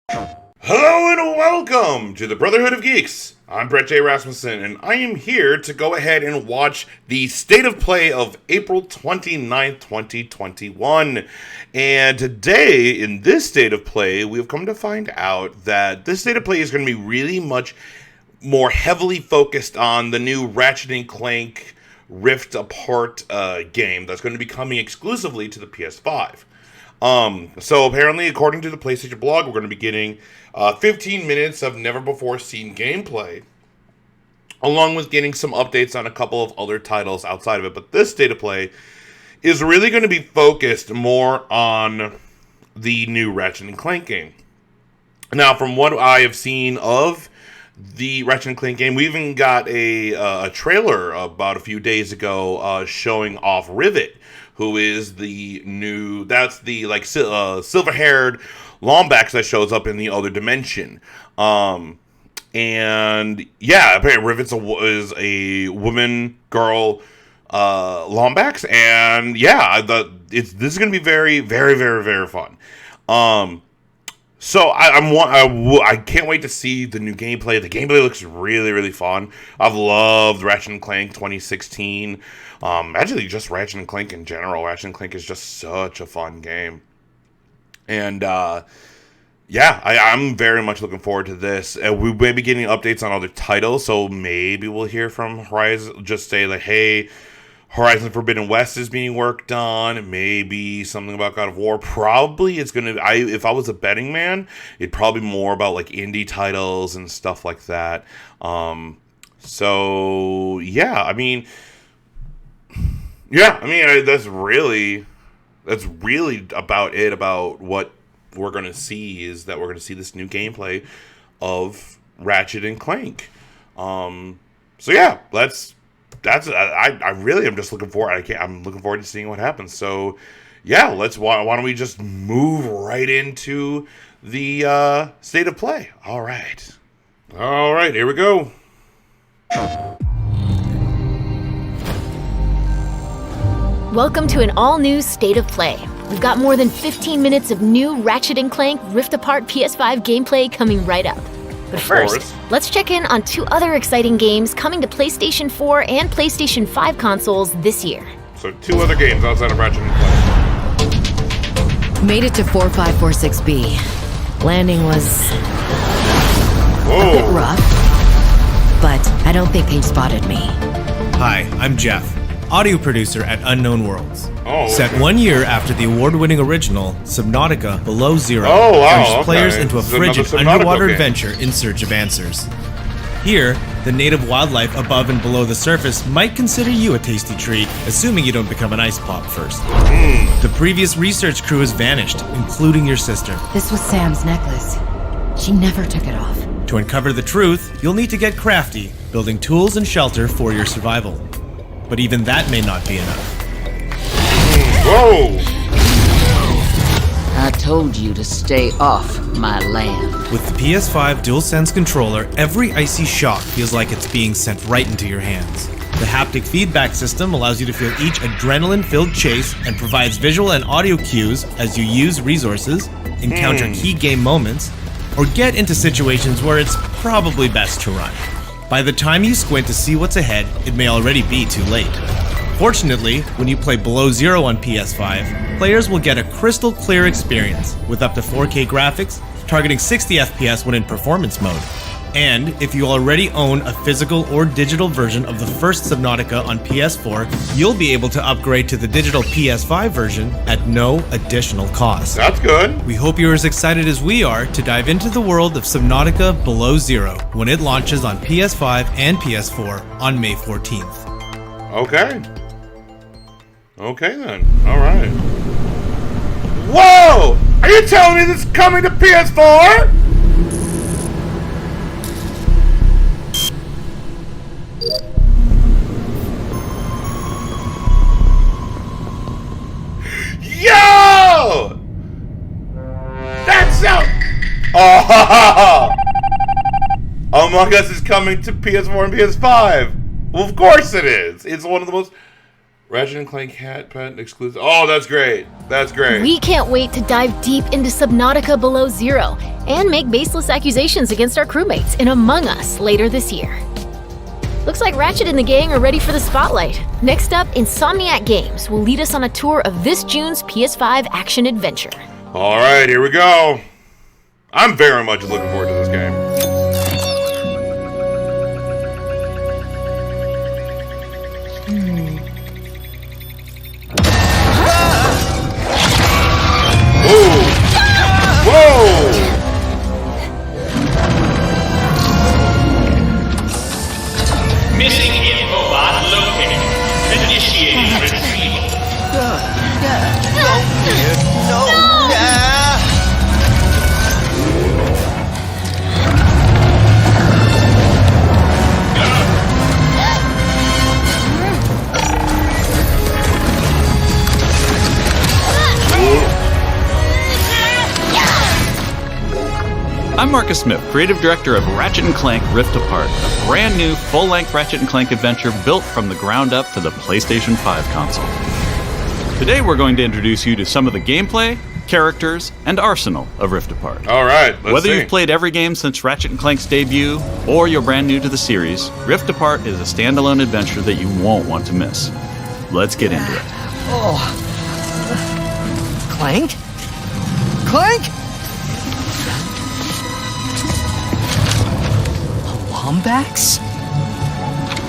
Hello and welcome to the Brotherhood of Geeks. I'm Brett J. Rasmussen, and I am here to go ahead and watch the State of Play of April 29th, 2021. And today, in this State of Play, we've come to find out that this State of Play is going to be really much more heavily focused on the new Ratchet Clank Rift Apart game that's going to be coming exclusively to the PS5. So apparently, according to the PlayStation blog, we're going to be getting 15 minutes of never-before-seen gameplay, along with getting some updates on a couple of other titles outside of it. But this State of Play is really going to be focused more on the new Ratchet Clank game. Now, from what I have seen of the Ratchet Clank game, we even got a trailer about a few days ago showing off Rivet, who is the new, that's the silver-haired Lombax that shows up in the other dimension. And yeah, apparently Rivet is a woman, girl, Lombax, and yeah, this is going to be very, very, very, very fun. So I can't wait to see the new gameplay. The gameplay looks really, really fun. I've loved Ratchet & Clank 2016. Actually, just Ratchet & Clank in general. Ratchet & Clank is just such a fun game. And yeah, I'm very much looking forward to this. We may be getting updates on other titles, so maybe we'll hear from Horizon. Just say like, hey, Horizon Forbidden West is being worked on. Maybe something about God of War. Probably it's gonna. If I was a betting man, it'd probably be more about like indie titles and stuff like that. So yeah, I mean, that's really about it. About what we're gonna see is that we're gonna see this new gameplay of Ratchet and Clank. So yeah, I really am just looking forward. I'm looking forward to seeing what happens. So, yeah, why don't we just move right into the State of Play? All right, here we go. Welcome to an all-new State of Play. We've got more than 15 minutes of new Ratchet & Clank Rift Apart PS5 gameplay coming right up. But first, let's check in on two other exciting games coming to PlayStation 4 and PlayStation 5 consoles this year. So two other games outside of Ratchet & Clank. Made it to 4546B. Landing was a bit rough, but I don't think they spotted me. Hi, I'm Jeff, audio producer at Unknown Worlds. Set 1 year after the award-winning original, Subnautica Below Zero plunged players into a frigid underwater adventure in search of answers. Here, the native wildlife above and below the surface might consider you a tasty treat, assuming you don't become an ice pop first. The previous research crew has vanished, including your sister. This was Sam's necklace. She never took it off. To uncover the truth, you'll need to get crafty, building tools and shelter for your survival. But even that may not be enough. Whoa! I told you to stay off my land. With the PS5 DualSense controller, every icy shock feels like it's being sent right into your hands. The haptic feedback system allows you to feel each adrenaline-filled chase and provides visual and audio cues as you use resources, encounter key game moments, or get into situations where it's probably best to run. By the time you squint to see what's ahead, it may already be too late. Fortunately, when you play Below Zero on PS5, players will get a crystal clear experience with up to 4K graphics, targeting 60 FPS when in performance mode. And if you already own a physical or digital version of the first Subnautica on PS4, you'll be able to upgrade to the digital PS5 version at no additional cost. That's good. We hope you're as excited as we are to dive into the world of Subnautica Below Zero when it launches on PS5 and PS4 on May 14th. Okay then. Alright. Whoa! Are you telling me this is coming to PS4? Yo! That's so... Oh! Among Us is coming to PS4 and PS5. Well, of course it is. It's one of the most Ratchet & Clank hat pet exclusive. Oh, that's great. That's great. We can't wait to dive deep into Subnautica Below Zero and make baseless accusations against our crewmates in Among Us later this year. Looks like Ratchet and the gang are ready for the spotlight. Next up, Insomniac Games will lead us on a tour of this June's PS5 action-adventure. All right, here we go. I'm very much looking forward to this game. Whoa! Missing infobot located. Initiating retrieval. I'm Marcus Smith, creative director of Ratchet & Clank Rift Apart, a brand new full-length Ratchet & Clank adventure built from the ground up for the PlayStation 5 console. Today we're going to introduce you to some of the gameplay, characters, and arsenal of Rift Apart. All right, let's Whether see. you've played every game since Ratchet & Clank's debut, or you're brand new to the series, Rift Apart is a standalone adventure that you won't want to miss. Let's get into it. Clank? Clank? Lombax?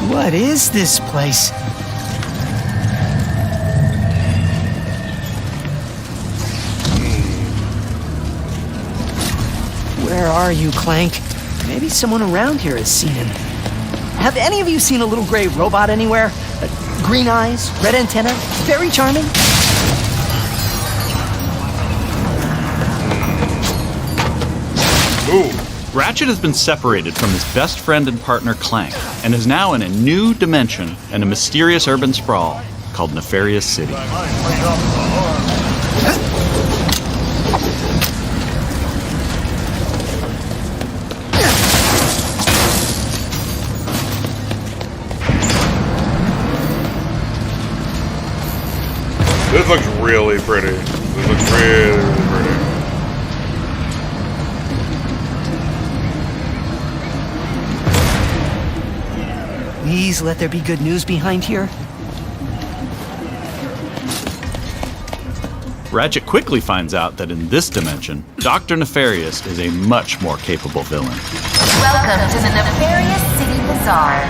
What is this place? Where are you, Clank? Maybe someone around here has seen him. Have any of you seen a little gray robot anywhere? Green eyes, red antenna, very charming. Ooh. Ratchet has been separated from his best friend and partner Clank, and is now in a new dimension in a mysterious urban sprawl called Nefarious City. This looks really pretty. This looks really, really pretty. Please let there be good news behind here. Ratchet quickly finds out that in this dimension, Dr. Nefarious is a much more capable villain. Welcome to the Nefarious City Bazaar.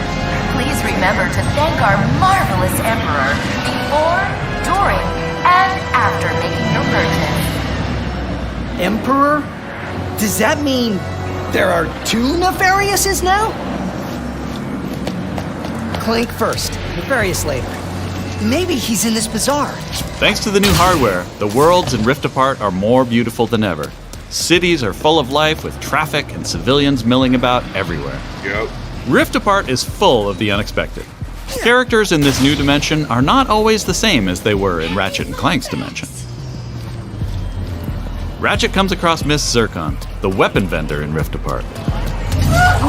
Please remember to thank our marvelous Emperor before, during, and after making your purchase. Emperor? Does that mean there are two Nefariouses now? Clank first, Nefarious later. Maybe he's in this bazaar. Thanks to the new hardware, the worlds in Rift Apart are more beautiful than ever. Cities are full of life with traffic and civilians milling about everywhere. Yep. Rift Apart is full of the unexpected. Characters in this new dimension are not always the same as they were in Ratchet & Clank's dimension. Ratchet comes across Miss Zircon, the weapon vendor in Rift Apart.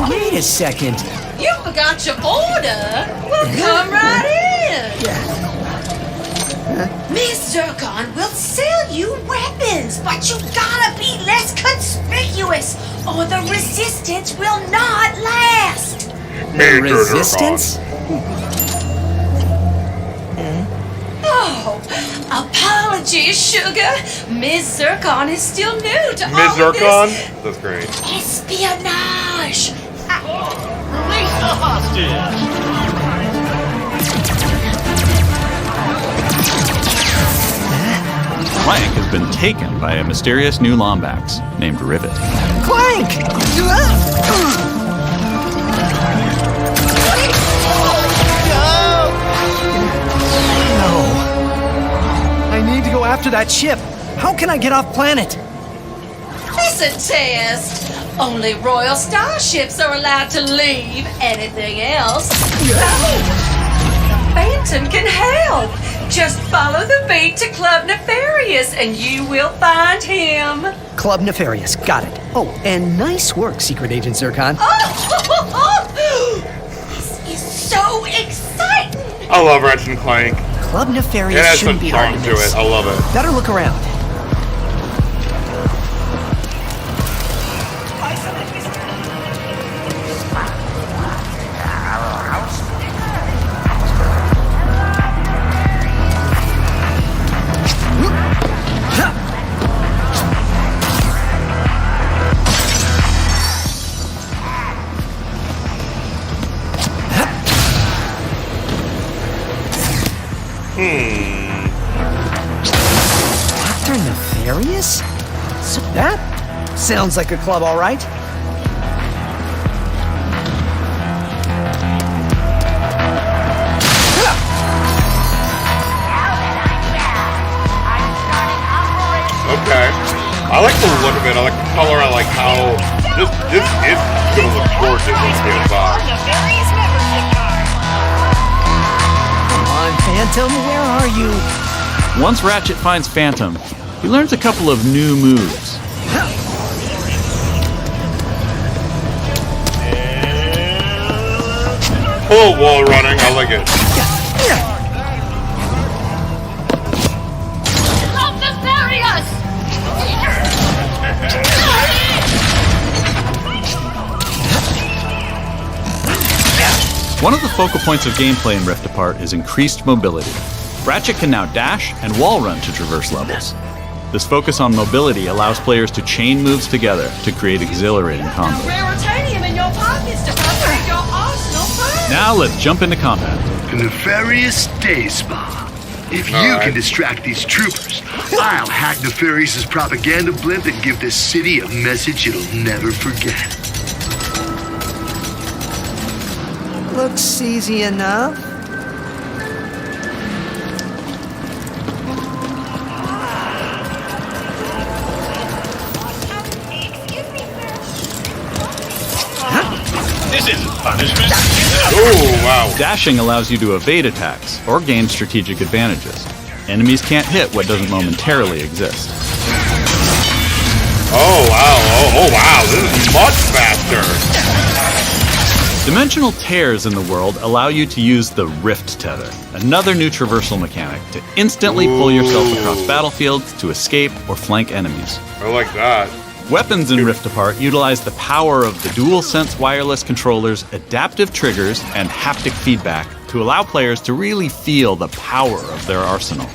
Wait a second. You forgot your order? Well, come right in. Miss Zircon will sell you weapons, but you gotta be less conspicuous, or the resistance will not last. Major Resistance? Oh, apologies, sugar. Miss Zircon is still new to Miss all Zircon? of this That's great. espionage. Release the hostage. Clank has been taken by a mysterious new Lombax named Rivet. Clank! No. I need to go after that ship. How can I get off planet? It's a test. Only royal starships are allowed to leave. Anything else? Phantom can help. Just follow the beat to Club Nefarious and you will find him. Club Nefarious, got it. Oh, and nice work, Secret Agent Zircon. This is so exciting. I love Ratchet & Clank. Club Nefarious It has some shouldn't be hard charm to to miss. it. I love it. Better look around. Dr. Nefarious? So that sounds like a club, all right. Okay. I like the look of it. I like the color. I like how this is gonna look gorgeous on PS5. Come on, Phantom, where are you? Once Ratchet finds Phantom, he learns a couple of new moves. Oh, wall running. I like it. One of the focal points of gameplay in Rift Apart is increased mobility. Ratchet can now dash and wall run to traverse levels. This focus on mobility allows players to chain moves together to create exhilarating combos. Now let's jump into combat. The Nefarious Day Spa. If you can distract these troopers, I'll hack Nefarious's propaganda blimp and give this city a message it'll never forget. Looks easy enough. This isn't punishment. Oh, wow. Dashing allows you to evade attacks or gain strategic advantages. Enemies can't hit what doesn't momentarily exist. Oh, wow. Oh, wow. This is much faster. Dimensional tears in the world allow you to use the Rift Tether, another new traversal mechanic to instantly pull yourself across battlefields to escape or flank enemies. I like that. Weapons in Rift Apart utilize the power of the DualSense wireless controllers, adaptive triggers, and haptic feedback to allow players to really feel the power of their arsenal.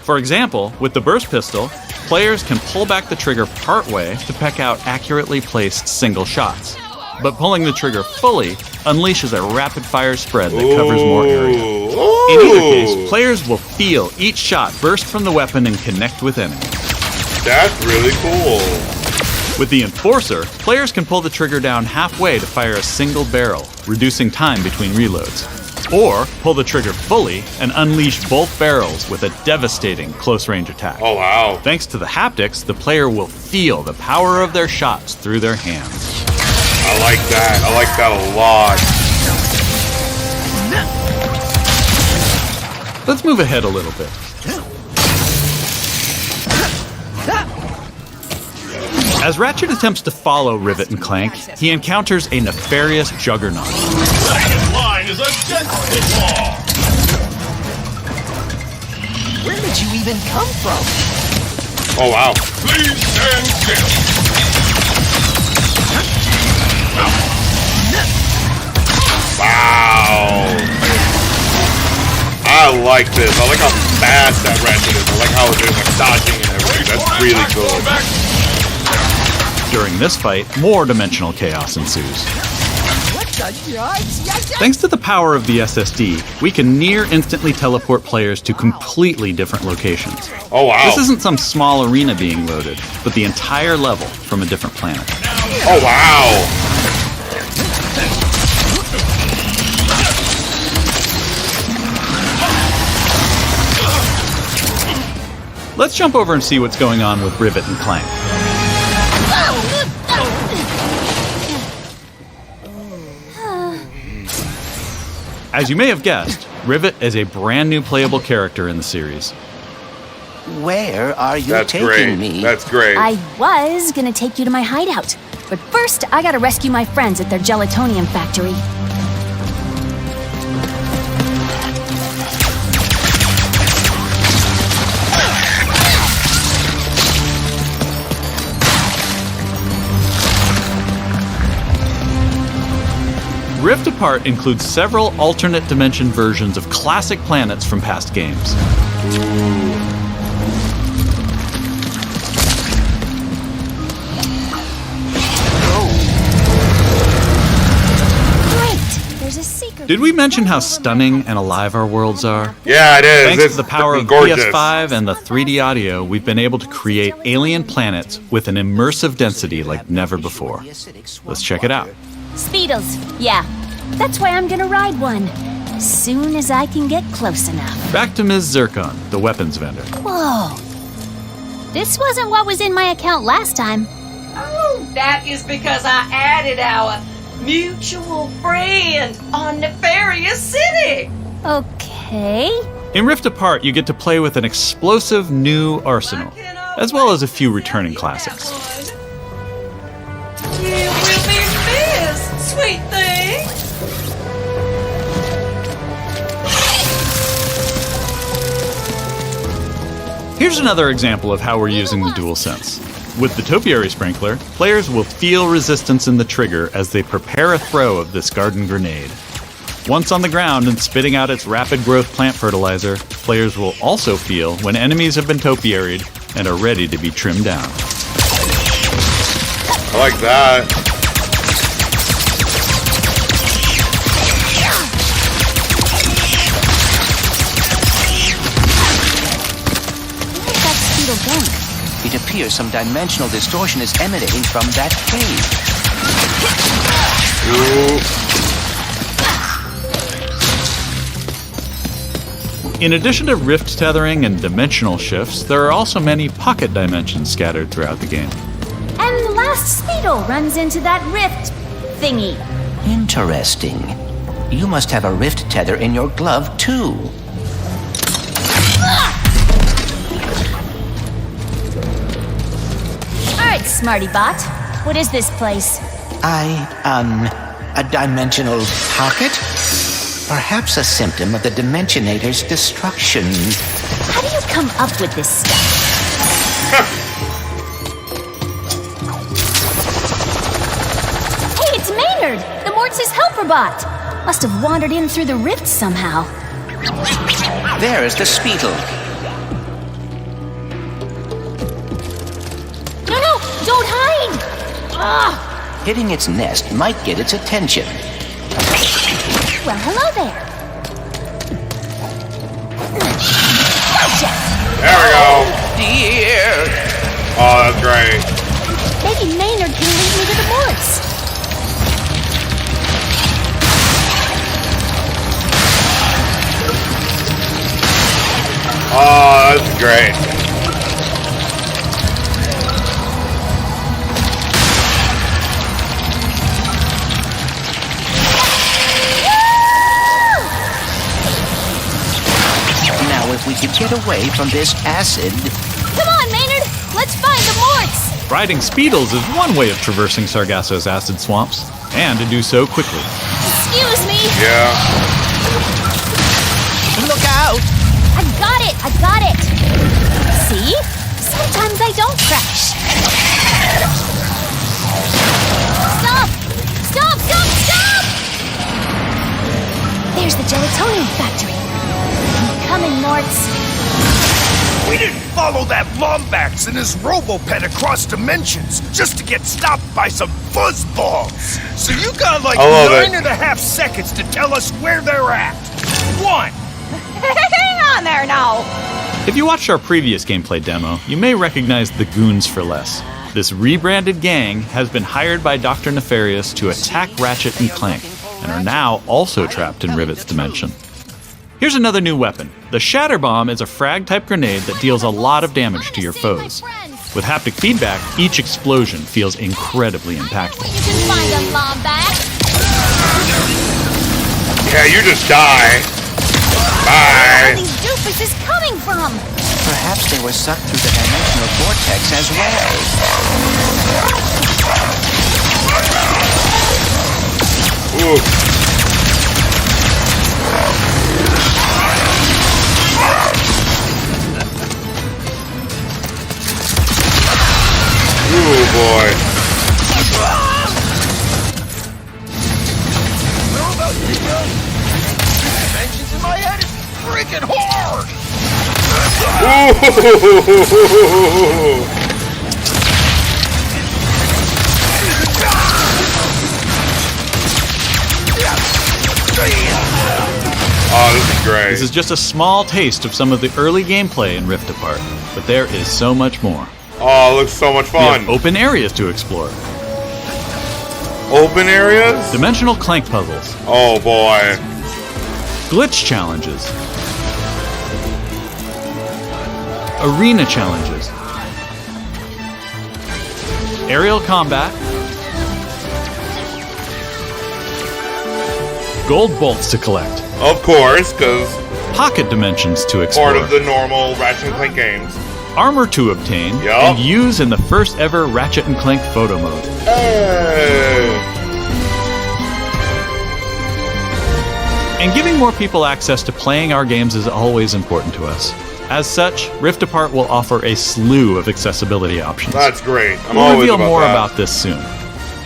For example, with the burst pistol, players can pull back the trigger partway to peck out accurately placed single shots. But pulling the trigger fully unleashes a rapid-fire spread that covers more area. In either case, players will feel each shot burst from the weapon and connect with enemies. That's really cool. With the Enforcer, players can pull the trigger down halfway to fire a single barrel, reducing time between reloads. Or pull the trigger fully and unleash both barrels with a devastating close-range attack. Oh, wow. Thanks to the haptics, the player will feel the power of their shots through their hands. I like that. I like that a lot. Let's move ahead a little bit. As Ratchet attempts to follow Rivet and Clank, he encounters a nefarious juggernaut. Second line is a density ball. Where did you even come from? Oh, wow. Please stand still. Wow. I like this. I like how fast that Ratchet is. I like how there's like dodging and everything. That's really good. During this fight, more dimensional chaos ensues. Thanks to the power of the SSD, we can near instantly teleport players to completely different locations. Oh, wow. This isn't some small arena being loaded, but the entire level from a different planet. Oh, wow. Let's jump over and see what's going on with Rivet and Clank. As you may have guessed, Rivet is a brand new playable character in the series. Where are you That's taking great. me? That's great. I was gonna take you to my hideout, but first I gotta rescue my friends at their gelatonium factory. Rift Apart includes several alternate dimension versions of classic planets from past games. Did we mention how stunning and alive our worlds are? Yeah, it is. Thanks it's to the power of gorgeous. PS5 and the 3D audio, we've been able to create alien planets with an immersive density like never before. Let's check it out. Speedles, yeah. That's why I'm gonna ride one. As soon as I can get close enough. Back to Ms. Zircon, the weapons vendor. Whoa. This wasn't what was in my account last time. Oh, that is because I added our mutual friend on Nefarious City. Okay. In Rift Apart, you get to play with an explosive new arsenal, as well as a few returning classics. You will be missed, sweet thing. Here's another example of how we're using the DualSense. With the Topiary Sprinkler, players will feel resistance in the trigger as they prepare a throw of this garden grenade. Once on the ground and spitting out its rapid growth plant fertilizer, players will also feel when enemies have been topiaried and are ready to be trimmed down. I like that. Where's that Speedle going? It appears some dimensional distortion is emanating from that cave. In addition to rift tethering and dimensional shifts, there are also many pocket dimensions scattered throughout the game. And the last Speedle runs into that rift thingy. Interesting. You must have a rift tether in your glove, too. Alright, Smarty Bot. What is this place? A dimensional pocket? Perhaps a symptom of the Dimensionator's destruction. How do you come up with this stuff? Hey, it's Maynard! The Mortis helper bot! Must have wandered in through the rift somehow. There is the Speedle. No, don't hide! Ah! Hitting its nest might get its attention. Well, hello there. Gotcha! There we go. Dear. Oh, that's great. Maybe Maynard can lead me to the Mortis. Oh, that's great. If we could get away from this acid. Come on, Maynard! Let's find the Morts! Riding Speedles is one way of traversing Sargasso's acid swamps, and to do so quickly. Excuse me! Yeah. Look out! I got it! See? Sometimes I don't crash. Stop! There's the gelatonium factory. Coming, Morts. We didn't follow that Lombax and his Robopet across dimensions just to get stopped by some fuzzballs. So you got like 9.5 seconds to tell us where they're at. 1. Hang on there now. If you watched our previous gameplay demo, you may recognize the Goons for Less. This rebranded gang has been hired by Dr. Nefarious to attack Ratchet and Clank, and are now also trapped in Rivet's dimension. Here's another new weapon. The Shatter Bomb is a frag-type grenade that deals a lot of damage to your foes. With haptic feedback, each explosion feels incredibly impactful. You can find a Lombax. Yeah, you just die. Bye. Where are these doofuses coming from? Perhaps they were sucked through the dimensional vortex as well. Ooh. Ooh, boy. Oh, this is great. This is just a small taste of some of the early gameplay in Rift Apart, but there is so much more. Oh, it looks so much We fun. have open areas to explore. Open areas? Dimensional Clank puzzles. Oh, boy. Glitch challenges. Arena challenges. Aerial combat. Gold bolts to collect. Of course, because Pocket dimensions to explore. part of the normal Ratchet and Clank games. Armor to obtain Yup. and use in the first ever Ratchet and Clank photo mode. Hey. And giving more people access to playing our games is always important to us. As such, Rift Apart will offer a slew of accessibility options. That's great. We'll always reveal about more that. about this soon.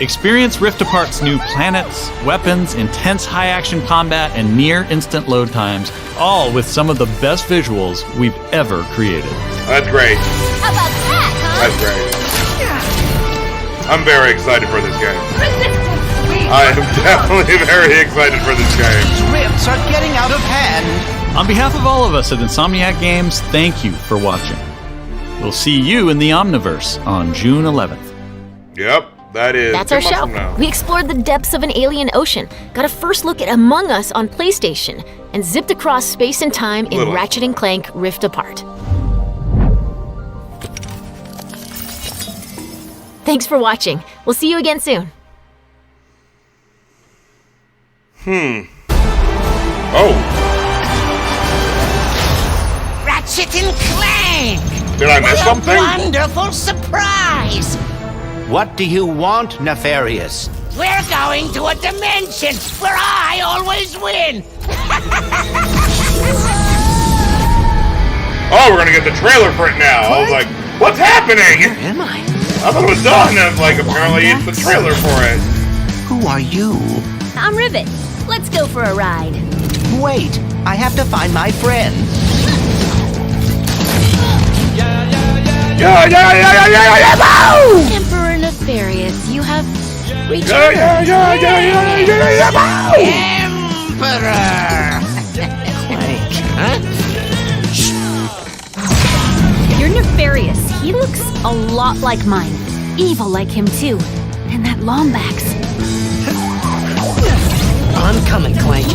Experience Rift Apart's new planets, weapons, intense high-action combat, and near-instant load times, all with some of the best visuals we've ever created. That's great. How about that, huh? That's great. I'm very excited for this game. I am definitely very excited for this game. These rifts are getting out of hand. On behalf of all of us at Insomniac Games, thank you for watching. We'll see you in the Omniverse on June 11th. Yep, that is. That's 2 our months show. from now. We explored the depths of an alien ocean, got a first look at Among Us on PlayStation, and zipped across space and time in Little. Ratchet and Clank Rift Apart. Thanks for watching. We'll see you again soon. Oh, Ratchet and Clank! did I miss something? Wonderful surprise! What do you want, Nefarious? We're going to a dimension where I always win! Oh, we're gonna get the trailer for it now. I was like, what's happening? Am I? I thought it was done. And like, apparently it's the trailer for it. Who are you? I'm Ribbit. Let's go for a ride. Wait, I have to find my friend. Yeah. Emperor Nefarious, you have returned. Emperor! Clank, huh? You're Nefarious. He looks a lot like mine. Evil like him, too. And that Lombax. I'm coming, Clank.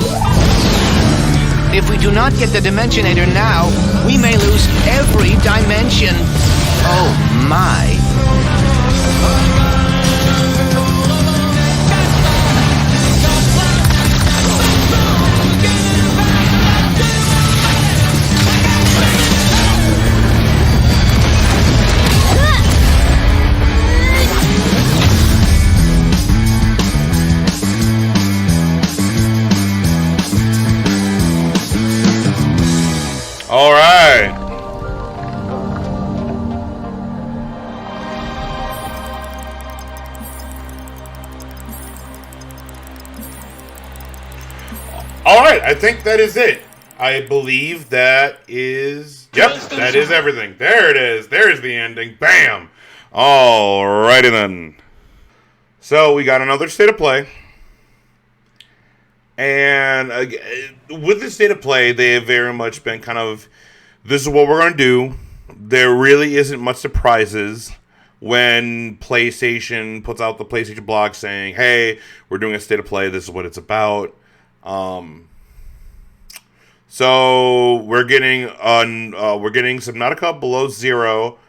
If we do not get the Dimensionator now, we may lose every dimension. Oh my. All right. All right, I think that is it. I believe that is... Yep, that is everything. There it is. There's the ending. Bam. All righty then. So we got another state of play. And with the state of play, they have very much been kind of, this is what we're going to do. There really isn't much surprises when PlayStation puts out the PlayStation blog saying, hey, we're doing a state of play. This is what it's about. So we're getting Subnautica Below Zero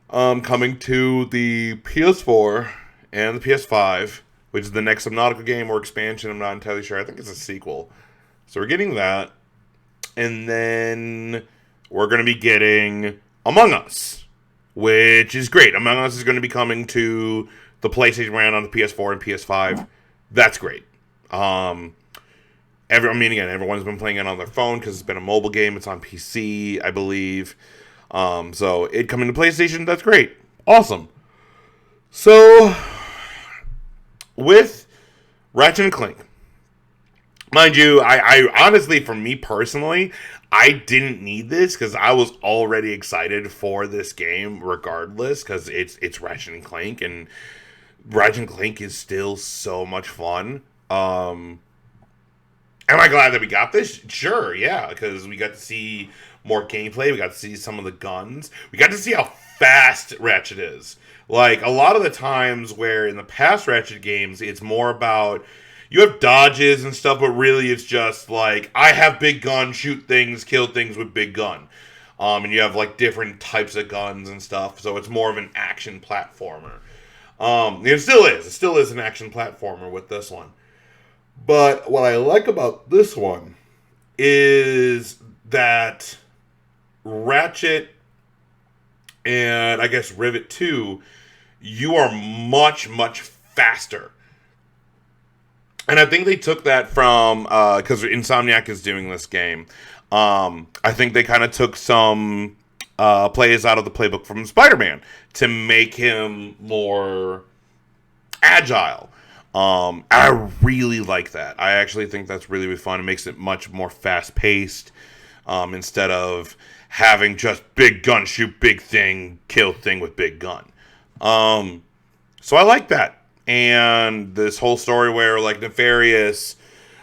coming to the PS4 and the PS5, which is the next Subnautica game or expansion. I'm not entirely sure. I think it's a sequel. So we're getting that. And then we're going to be getting Among Us, which is great. Among Us is going to be coming to the PlayStation brand on the PS4 and PS5. That's great. Everyone's been playing it on their phone because it's been a mobile game. It's on PC, I believe. So it coming to PlayStation, that's great. Awesome. So with Ratchet and Clank, Mind you, I honestly, for me personally, I didn't need this because I was already excited for this game regardless, because it's Ratchet and Clank, and Ratchet and Clank is still so much fun. Am I glad that we got this? Sure, yeah, because we got to see more gameplay, we got to see some of the guns, we got to see how fast Ratchet is. Like, a lot of the times where in the past Ratchet games, it's more about, you have dodges and stuff, but really it's just like, I have big gun, shoot things, kill things with big gun. And you have like different types of guns and stuff, so it's more of an action platformer. It still is an action platformer with this one. But what I like about this one is that Ratchet and I guess Rivet 2, you are much, much faster. And I think they took that from, because Insomniac is doing this game. I think they kind of took some plays out of the playbook from Spider-Man to make him more agile. I really like that. I actually think that's really, really fun. It makes it much more fast-paced instead of having just big gun, shoot big thing, kill thing with big gun. So I like that. And this whole story where, like, Nefarious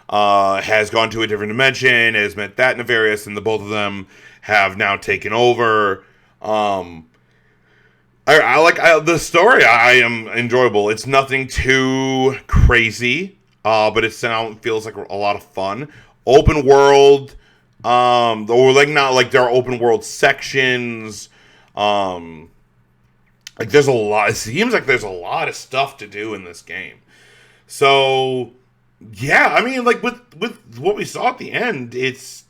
has gone to a different dimension, has met that Nefarious, and the both of them have now taken over. I like the story. I am enjoyable. It's nothing too crazy, but it feels like a lot of fun. Open world, or like not like there are open world sections. Like, there's a lot. It seems like there's a lot of stuff to do in this game. So, yeah, I mean, like, with what we saw at the end, it's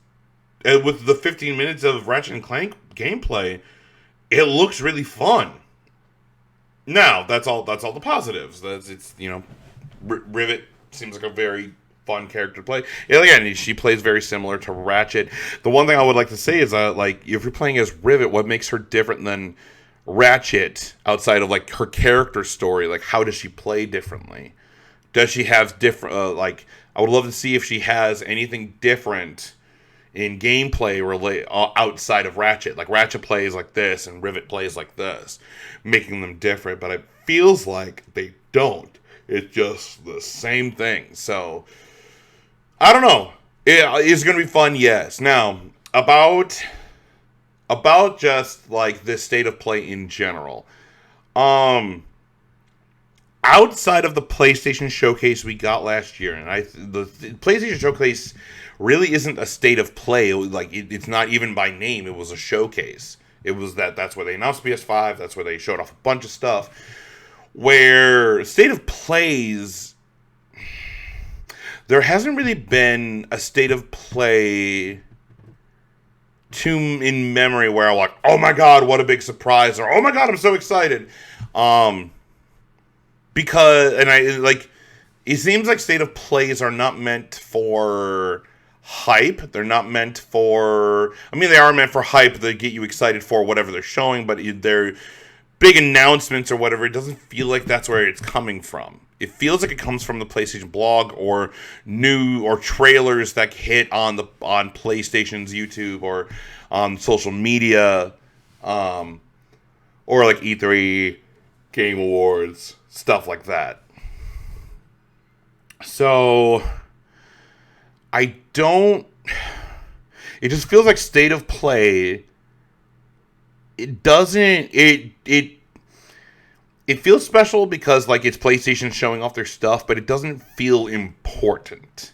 with the 15 minutes of Ratchet and Clank gameplay, it looks really fun. Now, that's all the positives. It's Rivet seems like a very fun character to play. Yeah, again, she plays very similar to Ratchet. The one thing I would like to say is like, if you're playing as Rivet, what makes her different than Ratchet outside of like her character story? Like, how does she play differently? Does she have different I would love to see if she has anything different in gameplay outside of Ratchet. Like, Ratchet plays like this and Rivet plays like this, making them different, but it feels like they don't. It's just the same thing. So I don't know. It's gonna be fun, yes. Now, about just like this state of play in general. Outside of the PlayStation showcase we got last year, and the PlayStation showcase really isn't a state of play. It's not even by name. It was a showcase. It was that's where they announced PS5. That's where they showed off a bunch of stuff. Where state of plays, there hasn't really been a state of play in memory where I'm like, oh my god, what a big surprise, or oh my god, I'm so excited. Because, and it seems like state of plays are not meant for hype. They're not meant for, they are meant for hype to get you excited for whatever they're showing, but they're big announcements or whatever. It doesn't feel like that's where it's coming from. It feels like it comes from the PlayStation blog or trailers that hit on PlayStation's YouTube or on social media, or like E3, Game Awards, stuff like that. So it just feels like state of play. It doesn't. It feels special because, like, it's PlayStation showing off their stuff, but it doesn't feel important.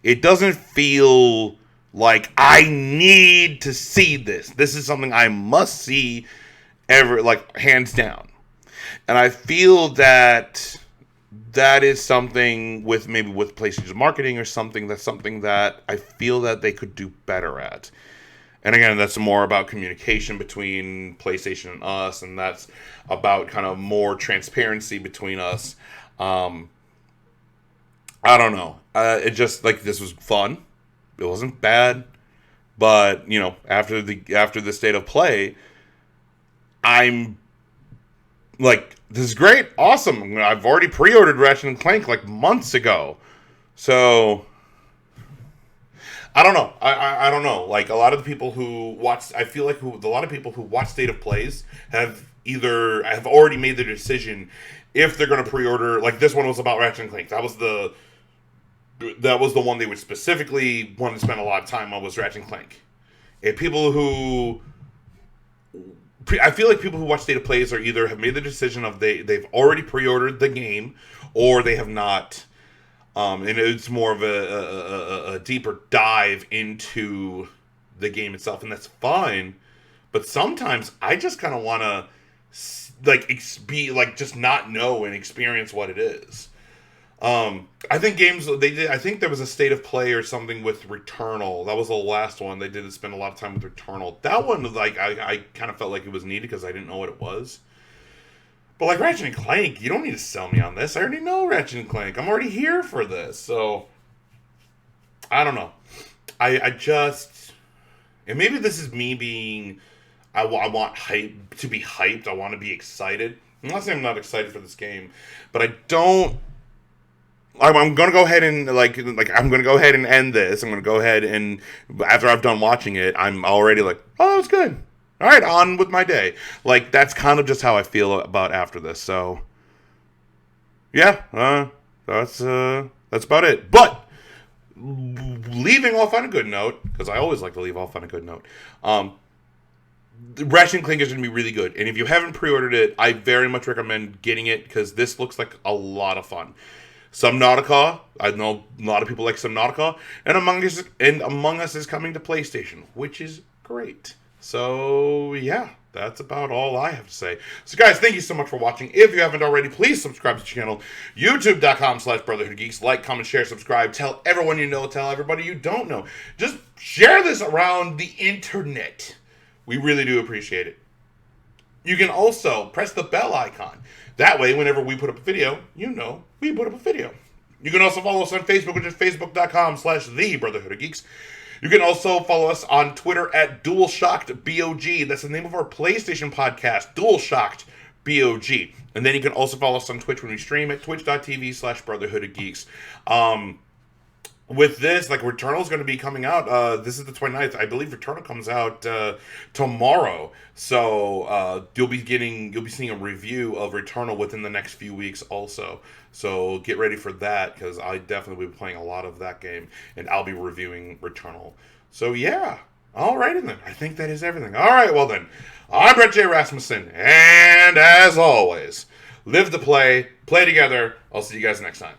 It doesn't feel like, I need to see this. This is something I must see hands down. And I feel that is something with PlayStation marketing or something that I feel that they could do better at. And again, that's more about communication between PlayStation and us, and that's about kind of more transparency between us. I don't know. It just, like, this was fun. It wasn't bad. But, after the state of play, I'm like, this is great, awesome. I've already pre-ordered Ratchet & Clank like months ago. So, I don't know. I don't know. Like, a lot of the people who watch, I feel like a lot of people who watch State of Plays have already made their decision if they're going to pre-order. Like, this one was about Ratchet & Clank. That was the one they would specifically want to spend a lot of time on, was Ratchet & Clank. And I feel like people who watch State of Plays are either have made the decision of they've already pre-ordered the game, or they have not. And it's more of a deeper dive into the game itself, and that's fine. But sometimes I just kind of want to just not know and experience what it is. I think games they did. I think there was a State of Play or something with Returnal. That was the last one they did. Spend a lot of time with Returnal. That one, like, I kind of felt like it was needed because I didn't know what it was. But like Ratchet & Clank, you don't need to sell me on this. I already know Ratchet & Clank. I'm already here for this. So, I don't know. I just... And maybe this is me being... I want hype to be hyped. I want to be excited. I'm not saying I'm not excited for this game. But I don't... I'm going to go ahead and, I'm going to go ahead and end this. I'm going to go ahead and... After I've done watching it, I'm already like, oh, that was good. All right, on with my day. Like, that's kind of just how I feel about after this. So, yeah, that's about it. But leaving off on a good note, because I always like to leave off on a good note. Ratchet & Clank is going to be really good, and if you haven't pre-ordered it, I very much recommend getting it because this looks like a lot of fun. Subnautica, I know a lot of people like Subnautica, and Among Us is coming to PlayStation, which is great. So, yeah, that's about all I have to say. So, guys, thank you so much for watching. If you haven't already, please subscribe to the channel. YouTube.com/Brotherhood of Geeks. Like, comment, share, subscribe. Tell everyone you know. Tell everybody you don't know. Just share this around the internet. We really do appreciate it. You can also press the bell icon. That way, whenever we put up a video, you know we put up a video. You can also follow us on Facebook, which is facebook.com/TheBrotherhood of Geeks. You can also follow us on Twitter at DualShockedBOG. That's the name of our PlayStation podcast, DualShockedBOG. And then you can also follow us on Twitch when we stream at twitch.tv/Brotherhood of Geeks. With this, like, Returnal is going to be coming out. This is the 29th. I believe Returnal comes out tomorrow. So you'll be seeing a review of Returnal within the next few weeks also. So get ready for that, because I definitely will be playing a lot of that game, and I'll be reviewing Returnal. So yeah, alrighty then. I think that is everything. Alright, well then, I'm Brett J. Rasmussen, and as always, live to play, play together. I'll see you guys next time.